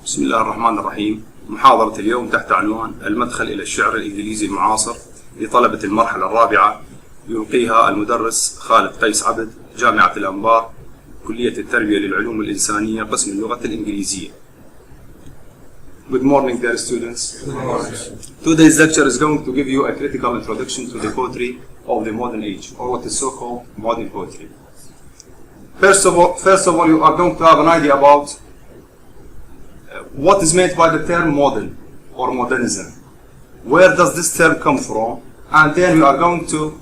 بسم الله الرحمن الرحيم. محاضرة اليوم تحت عنوان المدخل إلى الشعر الانكليزي المعاصر لطلبة المرحلة الرابعة، يلقيها المدرس خالد قيس عبد، جامعة الانبار، كلية التربية للعلوم الانسانية، قسم اللغة الانكليزية. Good morning, dear students. Today's lecture is going to give you a critical introduction to the poetry of the modern age, or what is so-called modern poetry. First of all, you are going to have an idea about what is meant by the term modern or modernism. Where does this term come from? And then we are going to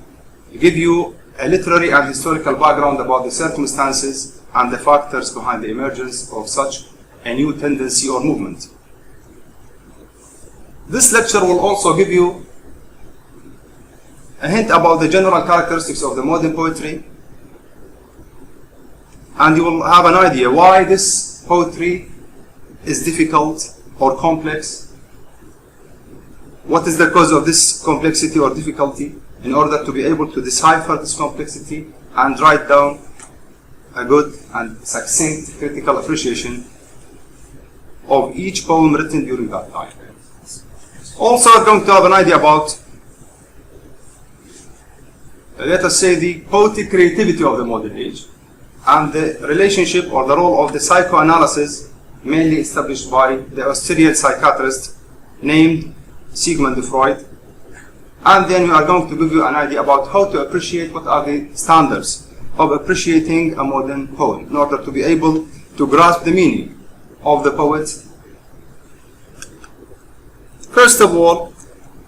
give you a literary and historical background about the circumstances and the factors behind the emergence of such a new tendency or movement. This lecture will also give you a hint about the general characteristics of the modern poetry, and you will have an idea why this poetry is difficult or complex. What is the cause of this complexity or difficulty, in order to be able to decipher this complexity and write down a good and succinct critical appreciation of each poem written during that time. Also, we're going to have an idea about, let us say, the poetic creativity of the modern age and the relationship or the role of the psychoanalysis mainly established by the Austrian psychiatrist named Sigmund Freud. And then we are going to give you an idea about how to appreciate what are the standards of appreciating a modern poem in order to be able to grasp the meaning of the poet. First of all,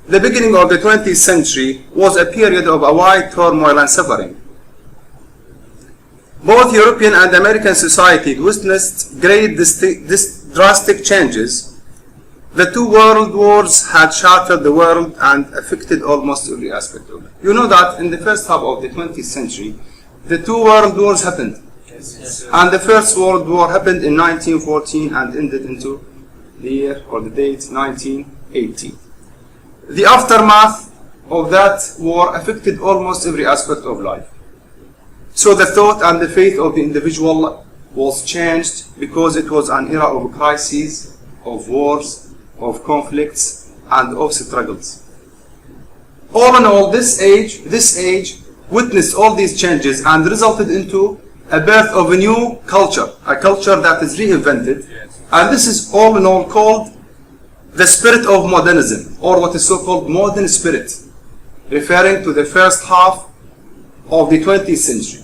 the beginning of the 20th century was a period of a wide turmoil and suffering. Both European and American society witnessed great drastic changes. The two world wars had shattered the world and affected almost every aspect of it. You know that in the first half of the 20th century, the two world wars happened. Yes. And the first world war happened in 1914 and ended into the year or the date 1918. The aftermath of that war affected almost every aspect of life. So the thought and the faith of the individual was changed, because it was an era of crises, of wars, of conflicts, and of struggles. All in all, this age witnessed all these changes and resulted into a birth of a new culture, a culture that is reinvented. And this is all in all called the spirit of modernism, or what is so-called modern spirit, referring to the first half of the 20th century,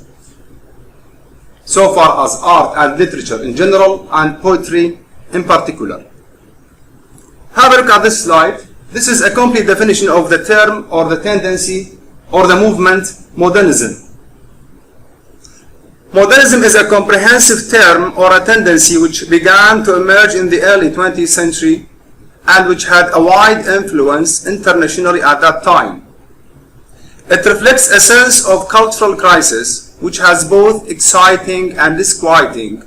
so far as art and literature in general and poetry in particular. Have a look at this slide. This is a complete definition of the term or the tendency or the movement modernism. Modernism is a comprehensive term or a tendency which began to emerge in the early 20th century and which had a wide influence internationally at that time. It reflects a sense of cultural crisis which has both exciting and disquieting,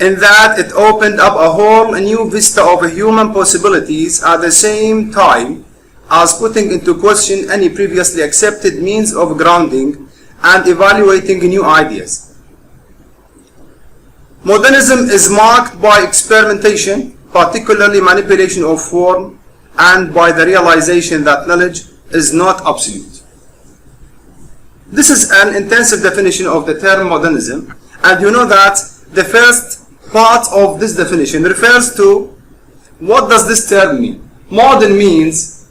in that it opened up a whole new vista of human possibilities at the same time as putting into question any previously accepted means of grounding and evaluating new ideas. Modernism is marked by experimentation, particularly manipulation of form, and by the realization that knowledge is not absolute. This is an intensive definition of the term modernism, and you know that the first part of this definition refers to what does this term mean. Modern means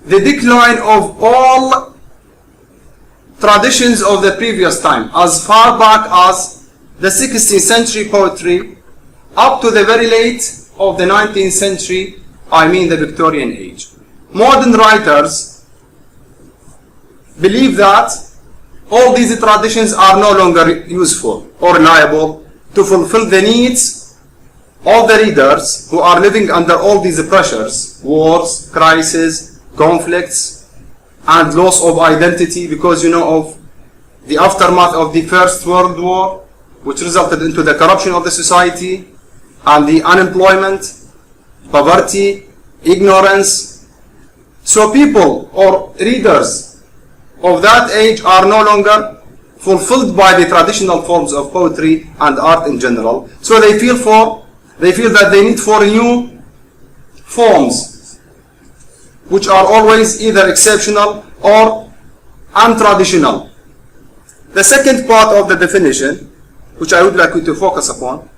the decline of all traditions of the previous time, as far back as the 16th century poetry up to the very late of the 19th century, I mean the Victorian age. Modern writers believe that all these traditions are no longer useful or reliable to fulfill the needs of the readers who are living under all these pressures, wars, crises, conflicts, and loss of identity, because you know of the aftermath of the First World War, which resulted into the corruption of the society and the unemployment, poverty, ignorance. So people or readers of that age are no longer fulfilled by the traditional forms of poetry and art in general. So they feel for They feel that they need for new forms, which are always either exceptional or untraditional. The second part of the definition, which I would like you to focus upon,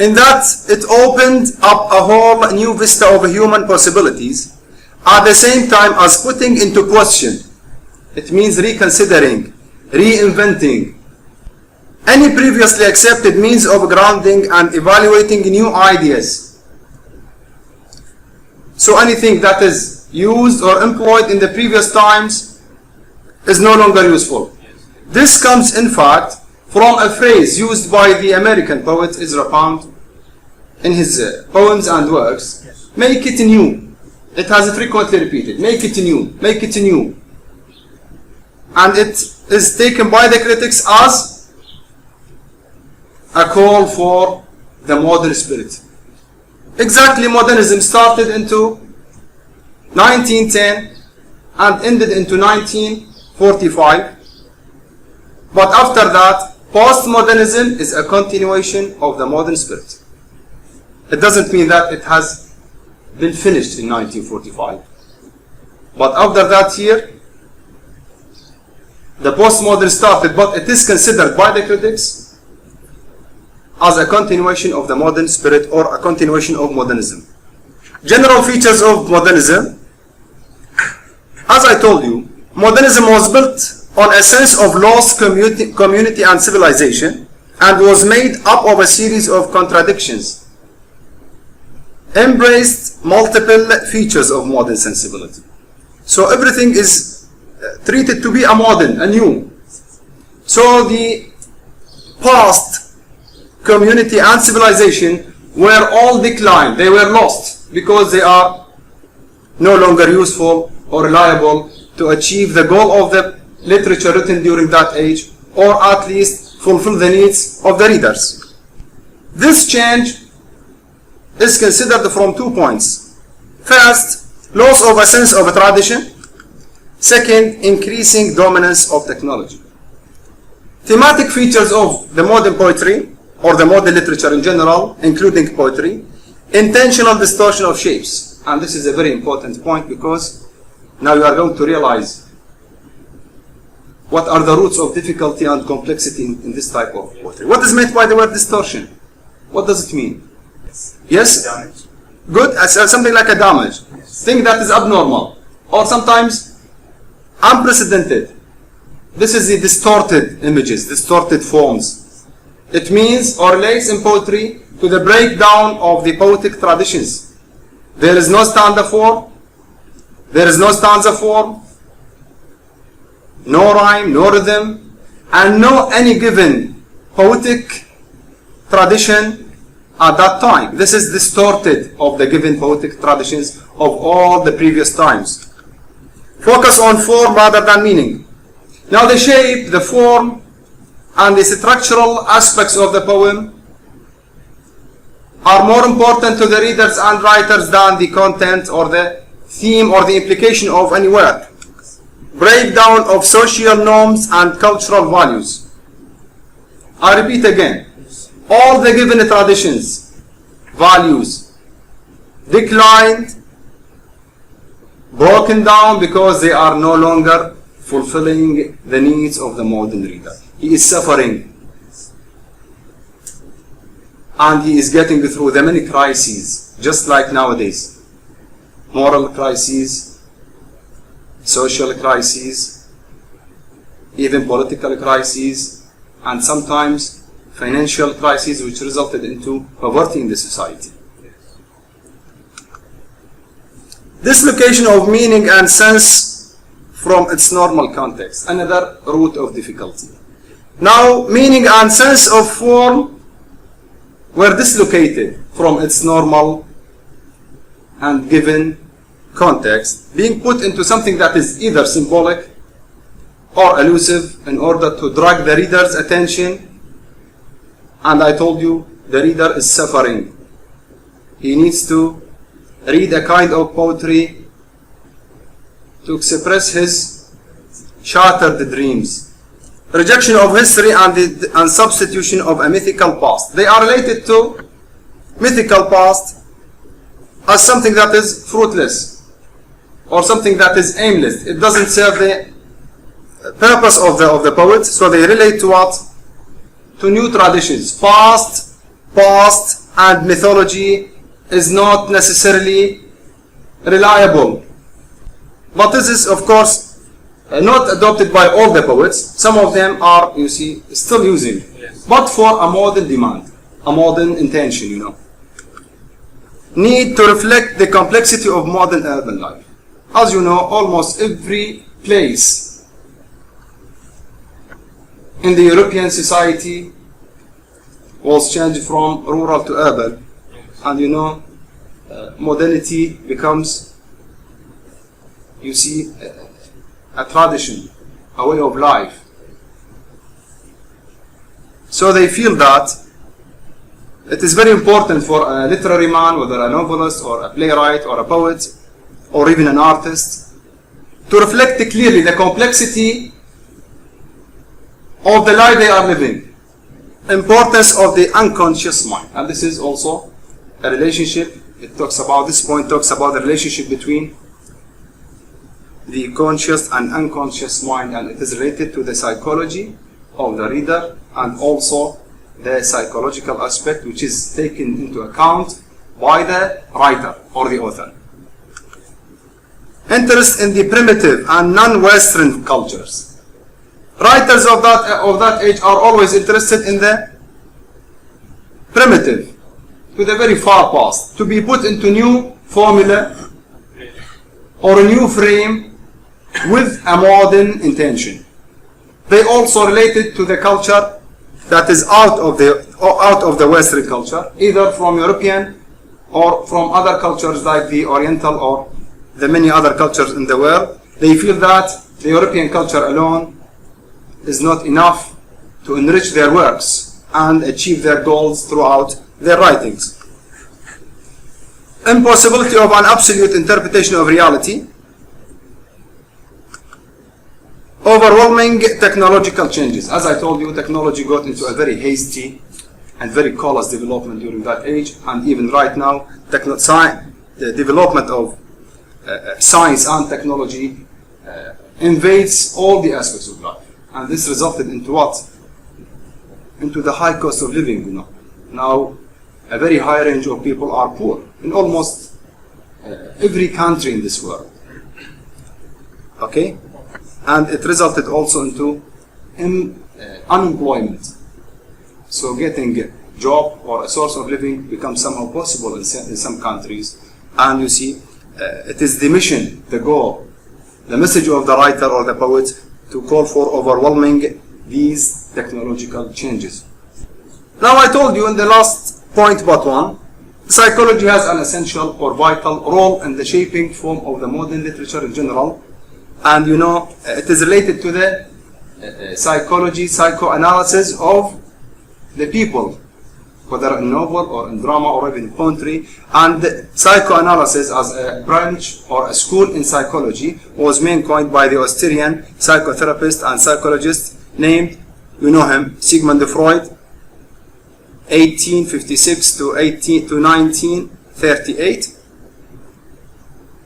in that it opened up a whole new vista of human possibilities, at the same time as putting into question, it means reconsidering, reinventing, any previously accepted means of grounding and evaluating new ideas. So anything that is used or employed in the previous times is no longer useful. This comes, in fact, from a phrase used by the American poet Ezra Pound in his poems and works, make it new. It has frequently repeated, make it new, make it new. And it is taken by the critics as a call for the modern spirit. Exactly, modernism started into 1910 and ended into 1945. But after that, postmodernism is a continuation of the modern spirit. It doesn't mean that it has been finished in 1945. But after that year, the postmodern started, but it is considered by the critics as a continuation of the modern spirit or a continuation of modernism. General features of modernism. As I told you, modernism was built on a sense of lost community and civilization, and was made up of a series of contradictions. Embraced multiple features of modern sensibility. So everything is treated to be a modern, a new. So the past community and civilization were all declined. They were lost because they are no longer useful or reliable to achieve the goal of the literature written during that age, or at least fulfill the needs of the readers. This change is considered from 2 points. First, loss of a sense of a tradition. Second, increasing dominance of technology. Thematic features of the modern poetry, or the modern literature in general, including poetry. Intentional distortion of shapes. And this is a very important point, because now you are going to realize what are the roots of difficulty and complexity in this type of poetry. What is meant by the word distortion? What does it mean? Yes? Damage. Good. Something like a damage. Yes. Thing that is abnormal. Or sometimes unprecedented. This is the distorted images, distorted forms. It means or relates in poetry to the breakdown of the poetic traditions. There is no stanza form. There is no stanza form. No rhyme, no rhythm, and no any given poetic tradition at that time. This is distorted of the given poetic traditions of all the previous times. Focus on form rather than meaning. Now the shape, the form, and the structural aspects of the poem are more important to the readers and writers than the content or the theme or the implication of any work. Breakdown of social norms and cultural values. I repeat again. All the given traditions, values, declined, broken down because they are no longer fulfilling the needs of the modern reader. He is suffering. And he is getting through the many crises, just like nowadays. Moral crises, social crises, even political crises, and sometimes financial crises, which resulted into poverty in the society. Dislocation of meaning and sense from its normal context, another root of difficulty. Now, meaning and sense of form were dislocated from its normal and given context, being put into something that is either symbolic or elusive in order to drag the reader's attention. And I told you, the reader is suffering. He needs to read a kind of poetry to express his shattered dreams, rejection of history and substitution of a mythical past. They are related to mythical past as something that is fruitless or something that is aimless. It doesn't serve the purpose of the poet, so they relate to what? To new traditions. Past and mythology is not necessarily reliable. But this is, of course, not adopted by all the poets. Some of them are, you see, still using. Yes. But for a modern demand, a modern intention, you know. Need to reflect the complexity of modern urban life. As you know, almost every place in the European society was changed from rural to urban. And you know, modernity becomes, you see, a tradition, a way of life. So they feel that it is very important for a literary man, whether a novelist or a playwright or a poet or even an artist, to reflect clearly the complexity of the life they are living, importance of the unconscious mind. And this is also a relationship. It talks about, this point talks about the relationship between the conscious and unconscious mind, and it is related to the psychology of the reader and also the psychological aspect which is taken into account by the writer or the author. Interest in the primitive and non-Western cultures. Writers of that age are always interested in the primitive, to the very far past, to be put into new formula or a new frame with a modern intention. They also related to the culture that is out of the Western culture, either from European or from other cultures like the Oriental or the many other cultures in the world. They feel that the European culture alone is not enough to enrich their works and achieve their goals throughout their writings. Impossibility of an absolute interpretation of reality. Overwhelming technological changes. As I told you, technology got into a very hasty and very callous development during that age, and even right now, the development of science and technology invades all the aspects of life. And this resulted into what? Into the high cost of living, you know. Now, a very high range of people are poor in almost every country in this world. Okay? And it resulted also into unemployment. So getting a job or a source of living becomes somehow possible in some countries. And you see, it is the mission, the goal, the message of the writer or the poet to call for overwhelming these technological changes. Now I told you in the last point but one, psychology has an essential or vital role in the shaping form of the modern literature in general. And you know, it is related to the psychology, psychoanalysis of the people, whether in novel or in drama or even in poetry. And psychoanalysis as a branch or a school in psychology was main coined by the Austrian psychotherapist and psychologist named, you know him, Sigmund Freud, 1856 to 1938.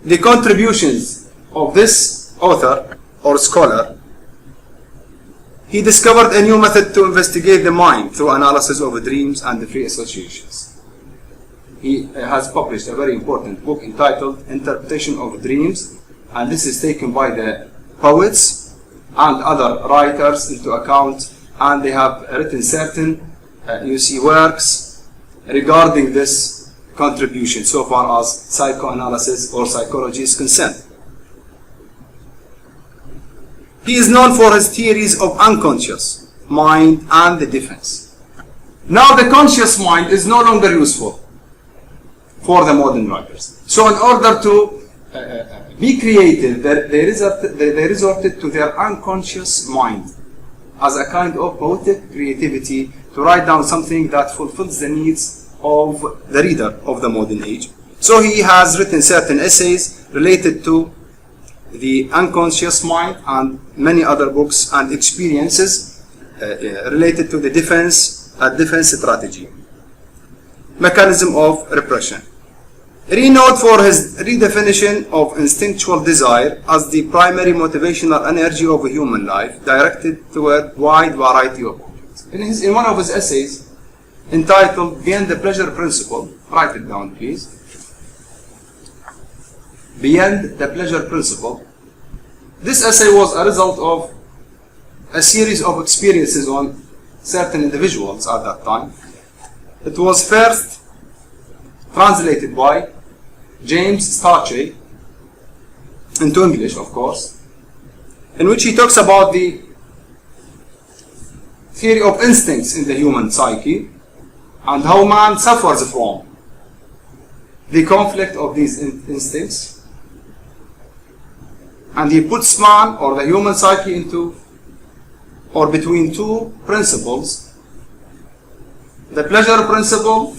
The contributions of this author or scholar, he discovered a new method to investigate the mind through analysis of dreams and the free associations. He has published a very important book entitled Interpretation of Dreams, and this is taken by the poets and other writers into account, and they have written certain works regarding this contribution so far as psychoanalysis or psychology is concerned. He is known for his theories of unconscious mind and the defense. Now the conscious mind is no longer useful for the modern writers. So in order to be creative, they resorted to their unconscious mind as a kind of poetic creativity to write down something that fulfills the needs of the reader of the modern age. So he has written certain essays related to the unconscious mind and many other books and experiences related to the defense strategy, mechanism of repression. Renowned for his redefinition of instinctual desire as the primary motivational energy of a human life, directed toward wide variety of objects. In one of his essays, entitled Beyond the Pleasure Principle, write it down please. Beyond the Pleasure Principle. This essay was a result of a series of experiences on certain individuals at that time. It was first translated by James Starchay into English, of course, in which he talks about the theory of instincts in the human psyche and how man suffers from the conflict of these instincts, and he puts man or the human psyche into or between two principles, the pleasure principle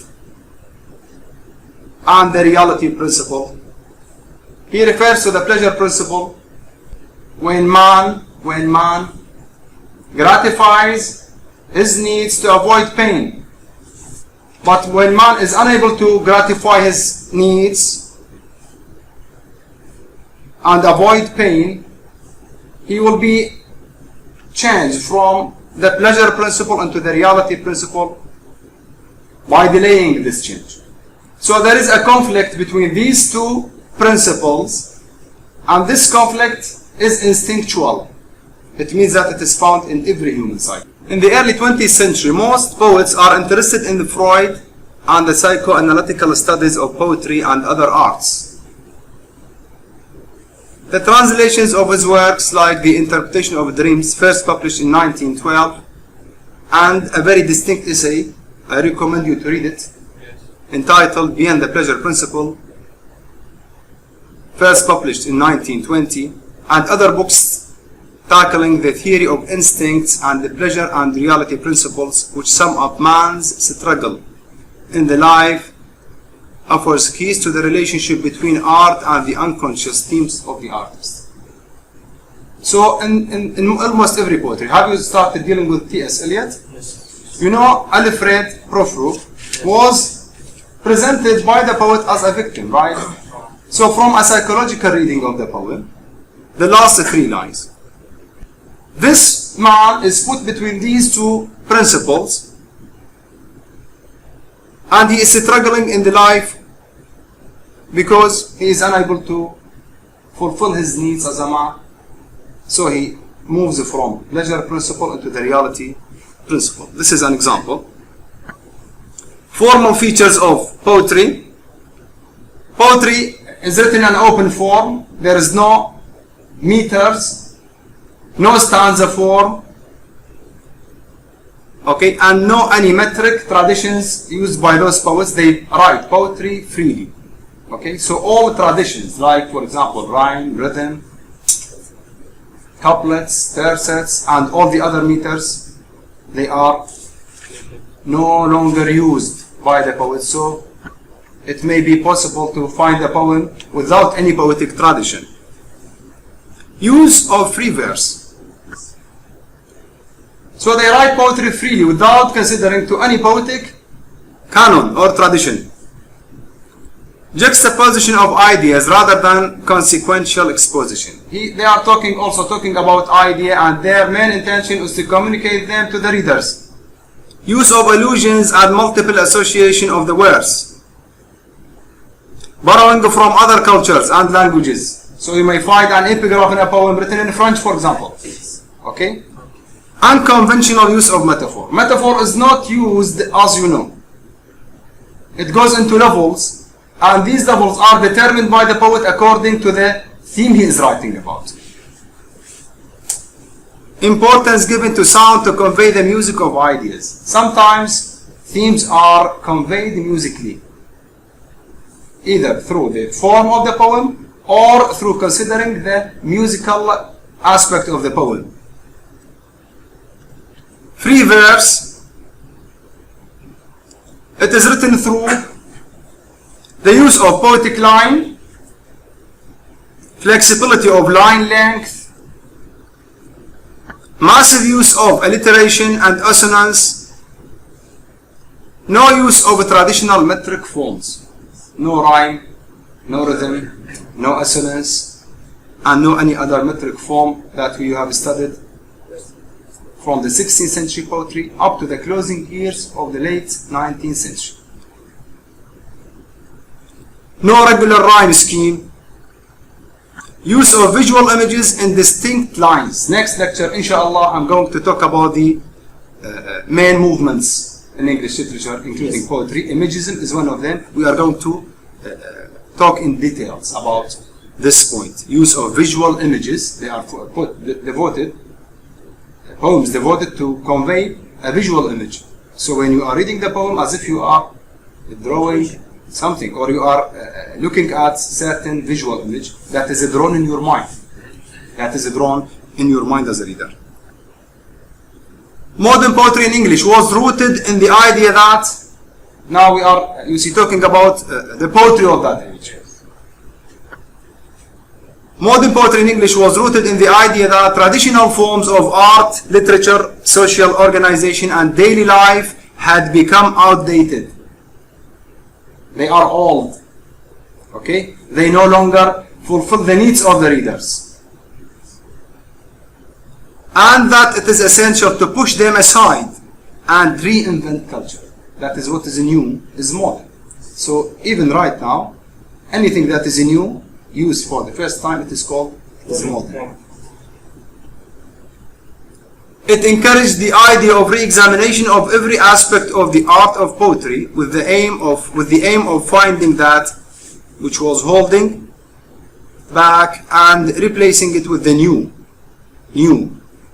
and the reality principle. He refers to the pleasure principle when man gratifies his needs to avoid pain. But when man is unable to gratify his needs and avoid pain, he will be changed from the pleasure principle into the reality principle by delaying this change. So there is a conflict between these two principles, and this conflict is instinctual. It means that it is found in every human psyche. In the early 20th century, most poets are interested in the Freud and the psychoanalytical studies of poetry and other arts. The translations of his works, like The Interpretation of Dreams, first published in 1912, and a very distinct essay, I recommend you to read it, entitled Beyond the Pleasure Principle, first published in 1920, and other books tackling the theory of instincts and the pleasure and reality principles, which sum up man's struggle in the life, offers keys to the relationship between art and the unconscious themes of the artist. So in almost every poetry, have you started dealing with T.S. Eliot? Yes. You know, Alfred Prufrock was presented by the poet as a victim, right? So from a psychological reading of the poem, the last three lines. This man is put between these two principles, and he is struggling in the life because he is unable to fulfill his needs as a man. So he moves from pleasure principle into the reality principle. This is an example. Formal features of poetry. Poetry is written in an open form. There is no meters, no stanza form, okay, and no any metric traditions used by those poets. They write poetry freely. Okay, so all traditions, like for example rhyme, rhythm, couplets, tercets, and all the other meters, they are no longer used by the poet. So it may be possible to find a poem without any poetic tradition. Use of free verse. So they write poetry freely without considering to any poetic canon or tradition. Juxtaposition of ideas rather than consequential exposition. They are also talking about idea, and their main intention is to communicate them to the readers. Use of allusions and multiple association of the words. Borrowing from other cultures and languages. So you may find an epigraph in a poem written in French, for example. Okay? Unconventional use of metaphor. Metaphor is not used as you know. It goes into levels, and these levels are determined by the poet according to the theme he is writing about. Importance given to sound to convey the music of ideas. Sometimes themes are conveyed musically, either through the form of the poem or through considering the musical aspect of the poem. Free verse. It is written through the use of poetic line, flexibility of line length, massive use of alliteration and assonance, no use of traditional metric forms, no rhyme, no rhythm, no assonance, and no any other metric form that we have studied from the 16th century poetry up to the closing years of the late 19th century. No regular rhyme scheme, use of visual images in distinct lines. Next lecture, inshallah, I'm going to talk about the main movements in English literature, including poetry. Imagism is one of them. We are going to talk in details about this point. Use of visual images. They are devoted, poems devoted to convey a visual image. So when you are reading the poem as if you are drawing something, or you are looking at certain visual image that is drawn in your mind. That is drawn in your mind as a reader. Modern poetry in English was rooted in the idea that, now we are, you see, talking about the poetry of that age. Modern poetry in English was rooted in the idea that traditional forms of art, literature, social organization, and daily life had become outdated. They are old. Okay? They no longer fulfill the needs of the readers. And that it is essential to push them aside and reinvent culture. That is what is new, is modern. So even right now, anything that is new, used for the first time, it is called modern. It encouraged the idea of re-examination of every aspect of the art of poetry with the aim of finding that which was holding back and replacing it with the new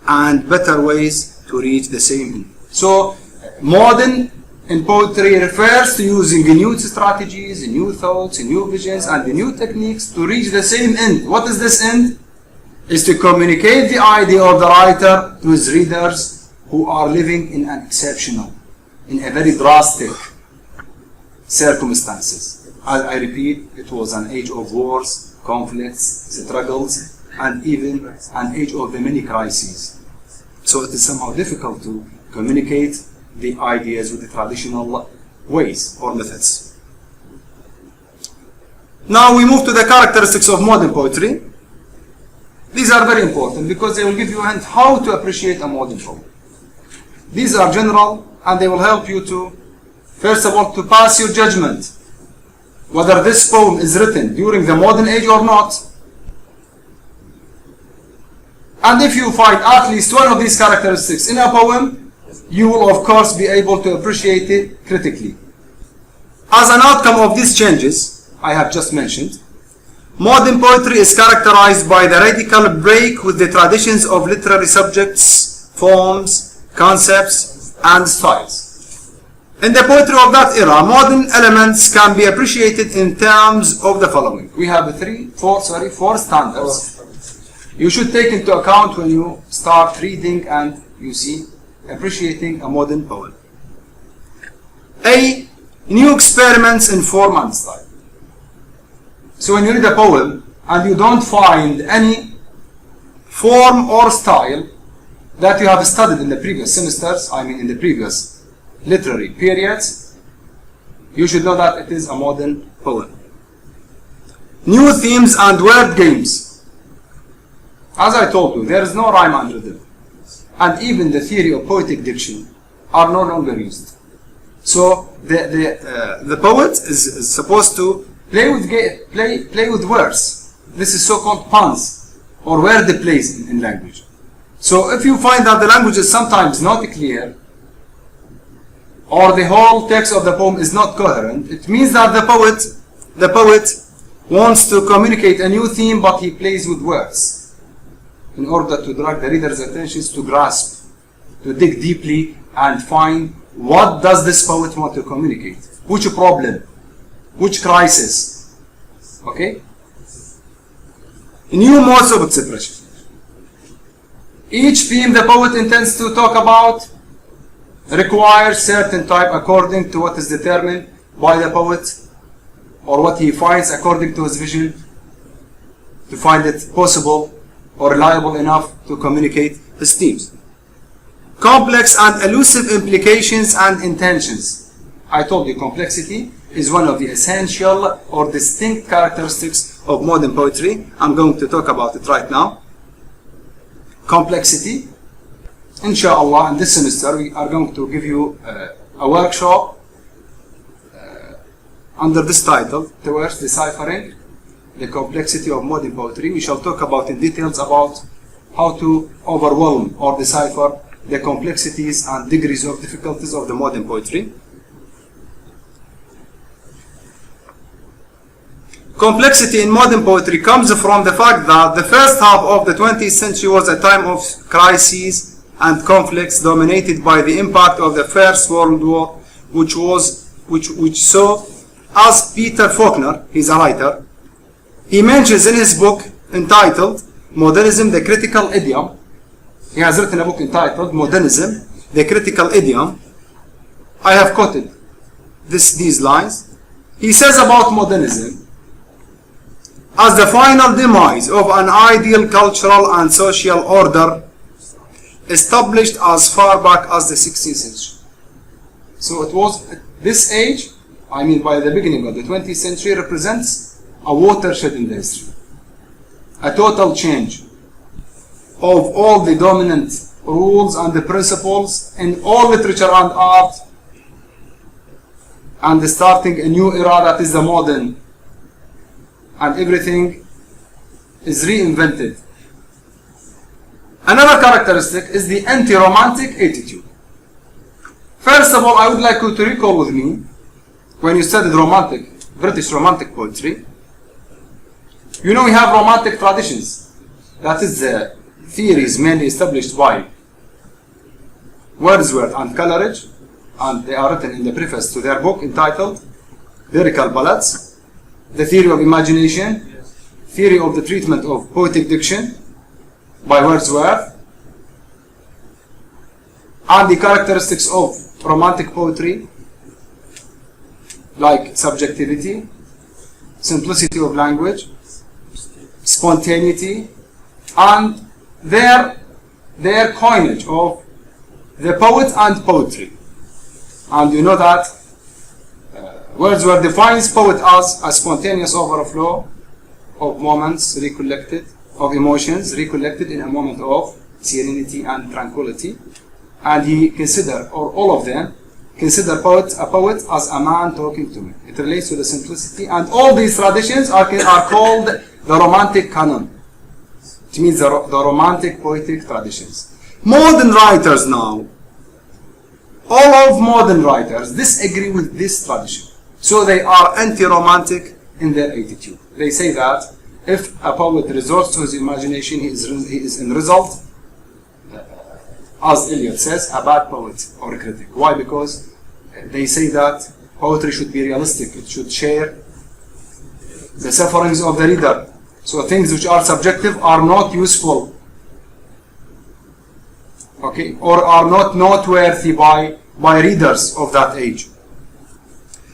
and better ways to reach the same end. So modern in poetry refers to using new strategies, new thoughts, new visions, and new techniques to reach the same end. What is this end? Is to communicate the idea of the writer to his readers who are living in an exceptional, in a very drastic circumstances. I repeat, it was an age of wars, conflicts, struggles, and even an age of the many crises. So it is somehow difficult to communicate the ideas with the traditional ways or methods. Now we move to the characteristics of modern poetry. These are very important because they will give you a hint how to appreciate a modern poem. These are general and they will help you to, first of all, to pass your judgment whether this poem is written during the modern age or not. And if you find at least one of these characteristics in a poem, you will of course be able to appreciate it critically. As an outcome of these changes I have just mentioned, modern poetry is characterized by the radical break with the traditions of literary subjects, forms, concepts, and styles. In the poetry of that era, modern elements can be appreciated in terms of the following. We have four standards you should take into account when you start reading and appreciating a modern poem. A, new experiments in form and style. So when you read a poem and you don't find any form or style that you have studied in the previous semesters, in the previous literary periods, you should know that it is a modern poem. New themes and word games. As I told you, there is no rhyme and rhythm. And even the theory of poetic diction are no longer used. So the poet is supposed to play with words. This is so-called puns or word plays in language. So if you find that the language is sometimes not clear or the whole text of the poem is not coherent, it means that the poet wants to communicate a new theme, but he plays with words in order to drag the reader's attention to grasp, to dig deeply and find what does this poet want to communicate, which problem, which crisis. Okay? New modes of expression. Each theme the poet intends to talk about requires certain type according to what is determined by the poet or what he finds according to his vision to find it possible or reliable enough to communicate themes. Complex and elusive implications and intentions. I told you complexity is one of the essential or distinct characteristics of modern poetry. I'm going to talk about it right now. Complexity. Inshallah, in this semester we are going to give you a workshop under this title, towards deciphering the complexity of modern poetry. We shall talk about in details about how to overwhelm or decipher the complexities and degrees of difficulties of the modern poetry. Complexity in modern poetry comes from the fact that the first half of the 20th century was a time of crises and conflicts dominated by the impact of the First World War, which saw, as Peter Faulkner, he's a writer, he mentions in his book entitled Modernism, the Critical Idiom. He has written a book entitled Modernism, the Critical Idiom. I have quoted these lines. He says about modernism, as the final demise of an ideal cultural and social order established as far back as the 16th century. So it was this age, I mean by the beginning of the 20th century, represents a watershed in the history. A total change of all the dominant rules and the principles in all literature and art, and starting a new era that is the modern, and everything is reinvented. Another characteristic is the anti-romantic attitude. First of all, I would like you to recall with me, when you studied British romantic poetry, you know we have romantic traditions. That is the theories mainly established by Wordsworth and Coleridge, and they are written in the preface to their book entitled Lyrical Ballads, the theory of imagination, theory of the treatment of poetic diction by Wordsworth, and the characteristics of romantic poetry like subjectivity, simplicity of language, spontaneity, and their coinage of the poet and poetry. And you know that Wordsworth defines poet as a spontaneous overflow of moments recollected, of emotions recollected in a moment of serenity and tranquility. And he consider, or all of them, consider a poet as a man talking to me. It relates to the simplicity, and all these traditions are called the romantic canon. It means the romantic poetic traditions. Modern writers now, all of modern writers disagree with this tradition. So they are anti-romantic in their attitude. They say that if a poet resorts to his imagination, he is in result, as Eliot says, a bad poet or a critic. Why? Because they say that poetry should be realistic. It should share the sufferings of the reader. So things which are subjective are not useful, okay, or are not noteworthy by readers of that age.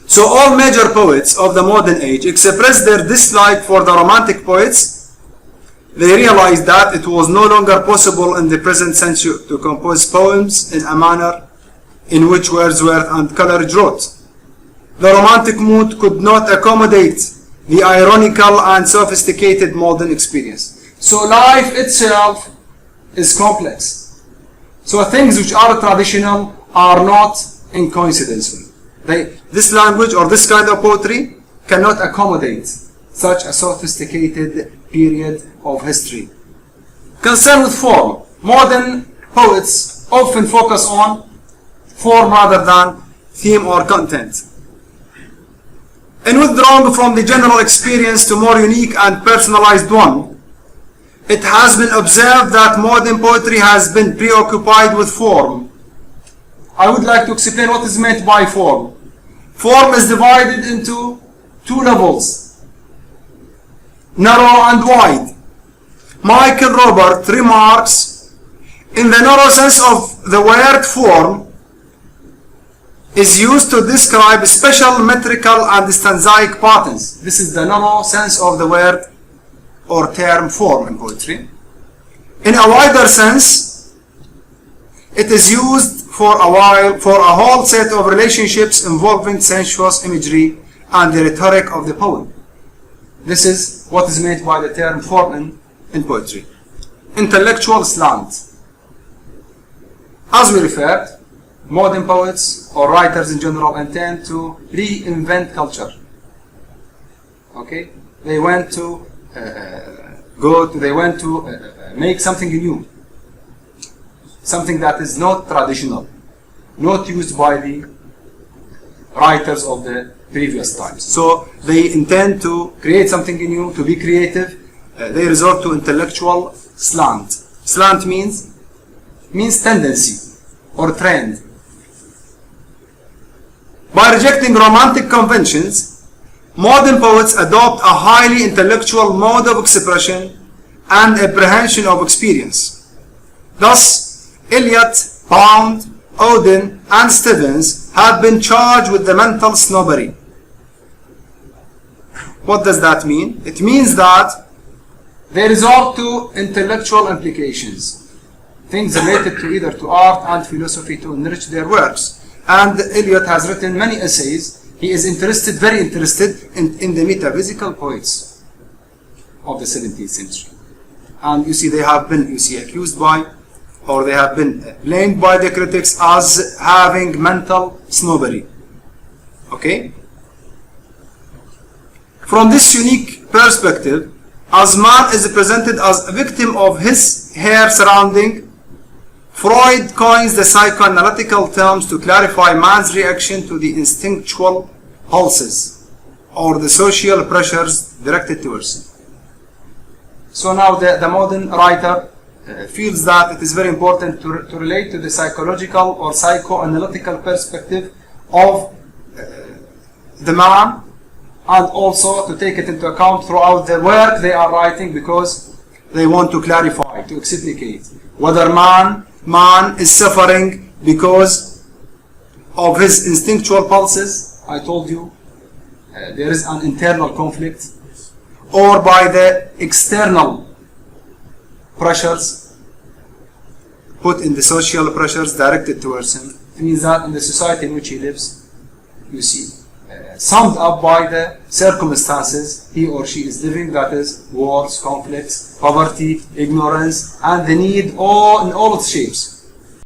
So all major poets of the modern age expressed their dislike for the romantic poets. They realized that it was no longer possible in the present century to compose poems in a manner in which Wordsworth and Coleridge wrote. The romantic mood could not accommodate the ironical and sophisticated modern experience. So life itself is complex. So things which are traditional are not in coincidence. This language or this kind of poetry cannot accommodate such a sophisticated period of history. Concerned with form, modern poets often focus on form rather than theme or content. In withdrawing from the general experience to more unique and personalized one, it has been observed that modern poetry has been preoccupied with form. I would like to explain what is meant by form. Form is divided into two levels, narrow and wide. Michael Robert remarks, in the narrow sense of the word form is used to describe special metrical and stanzaic patterns. This is the narrow sense of the word or term form in poetry. In a wider sense, It is used for a while for a whole set of relationships involving sensuous imagery and the rhetoric of the poem. This is what is meant by the term form in poetry. Intellectual slant. As we referred, modern poets or writers in general intend to reinvent culture. Okay, they want to make something new, something that is not traditional, not used by the writers of the previous times. So they intend to create something new, to be creative. They resort to intellectual slant. Slant means tendency or trend. By rejecting romantic conventions, modern poets adopt a highly intellectual mode of expression and apprehension of experience. Thus, Eliot, Pound, Auden, and Stevens have been charged with the mental snobbery. What does that mean? It means that they resort to intellectual implications, things related to either to art and philosophy to enrich their works. And Eliot has written many essays. He is very interested in the metaphysical poets of the 17th century. And you see, they have been accused by, or they have been blamed by the critics as having mental snobbery. Okay? From this unique perspective, as man is presented as a victim of her surrounding, Freud coins the psychoanalytical terms to clarify man's reaction to the instinctual pulses or the social pressures directed towards him. So now the modern writer feels that it is very important to relate to the psychological or psychoanalytical perspective of the man, and also to take it into account throughout the work they are writing, because they want to clarify, to explicate whether man is suffering because of his instinctual pulses. I told you there is an internal conflict, or by the external pressures put in, the social pressures directed towards him. It means that in the society in which he lives, you see, summed up by the circumstances he or she is living, that is wars, conflicts, poverty, ignorance, and the need in all its shapes.